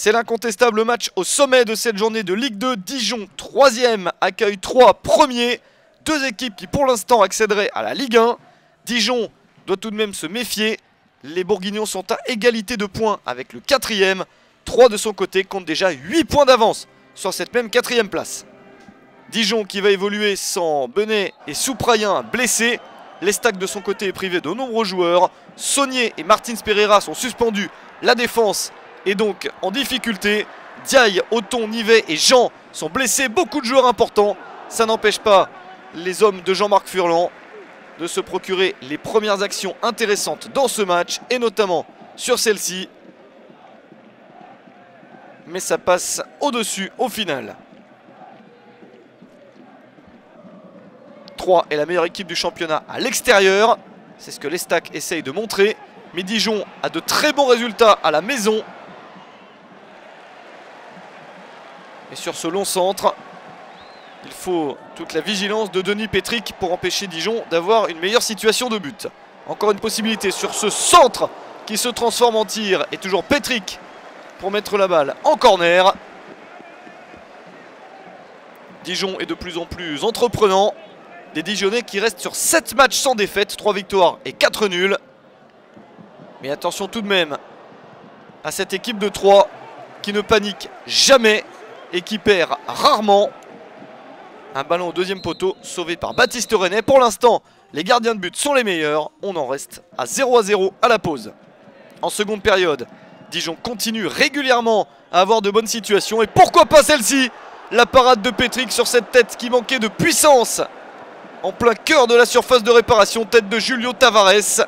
C'est l'incontestable match au sommet de cette journée de Ligue 2. Dijon, 3e, accueille 3 premiers. Deux équipes qui pour l'instant accéderaient à la Ligue 1. Dijon doit tout de même se méfier. Les Bourguignons sont à égalité de points avec le 4e. 3 de son côté compte déjà 8 points d'avance sur cette même 4e place. Dijon qui va évoluer sans Benet et Souprayen blessés. L'Estac de son côté est privé de nombreux joueurs. Saunier et Martins Pereira sont suspendus. La défense est donc en difficulté. Diaye, Othon, Nivet et Jean sont blessés. Beaucoup de joueurs importants. Ça n'empêche pas les hommes de Jean-Marc Furlan de se procurer les premières actions intéressantes dans ce match. Et notamment sur celle-ci. Mais ça passe au-dessus au final. 3 est la meilleure équipe du championnat à l'extérieur. C'est ce que l'Estac essaye de montrer. Mais Dijon a de très bons résultats à la maison. Et sur ce long centre, il faut toute la vigilance de Denis Petric pour empêcher Dijon d'avoir une meilleure situation de but. Encore une possibilité sur ce centre qui se transforme en tir. Et toujours Petric pour mettre la balle en corner. Dijon est de plus en plus entreprenant. Des Dijonnais qui restent sur 7 matchs sans défaite, 3 victoires et 4 nuls. Mais attention tout de même à cette équipe de 3 qui ne panique jamais et qui perd rarement. Un ballon au deuxième poteau sauvé par Baptiste Renet. Pour l'instant, les gardiens de but sont les meilleurs. On en reste à 0-0 à la pause. En seconde période, Dijon continue régulièrement à avoir de bonnes situations. Et pourquoi pas celle-ci? La parade de Petric sur cette tête qui manquait de puissance. En plein cœur de la surface de réparation, tête de Julio Tavares.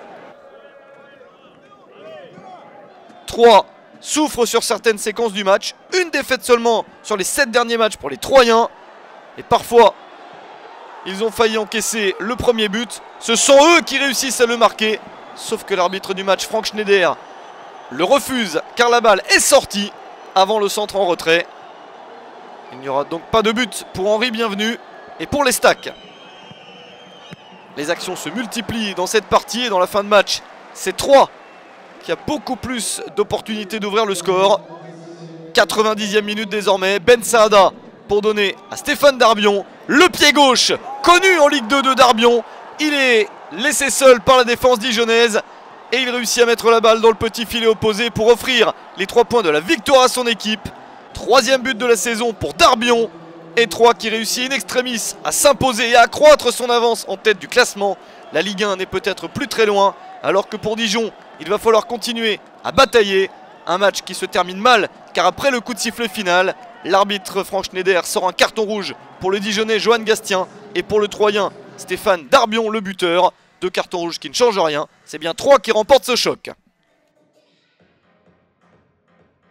3 souffre sur certaines séquences du match. Une défaite seulement sur les 7 derniers matchs pour les Troyens. Et parfois, ils ont failli encaisser le premier but. Ce sont eux qui réussissent à le marquer. Sauf que l'arbitre du match, Franck Schneider, le refuse car la balle est sortie avant le centre en retrait. Il n'y aura donc pas de but pour Henri Bienvenu et pour l'Estac. Les actions se multiplient dans cette partie et dans la fin de match, c'est 3 qui a beaucoup plus d'opportunités d'ouvrir le score. 90e minute désormais, Ben Saada pour donner à Stéphane Darbion. Le pied gauche, connu en Ligue 2 de Darbion. Il est laissé seul par la défense dijonnaise et il réussit à mettre la balle dans le petit filet opposé pour offrir les 3 points de la victoire à son équipe. 3e but de la saison pour Darbion. Et 3 qui réussit in extremis à s'imposer et à accroître son avance en tête du classement. La Ligue 1 n'est peut-être plus très loin, alors que pour Dijon, il va falloir continuer à batailler. Un match qui se termine mal, car après le coup de sifflet final, l'arbitre Franck Schneider sort un carton rouge pour le Dijonnais Johan Gastien et pour le Troyen Stéphane Darbion, le buteur. 2 cartons rouges qui ne changent rien. C'est bien 3 qui remportent ce choc.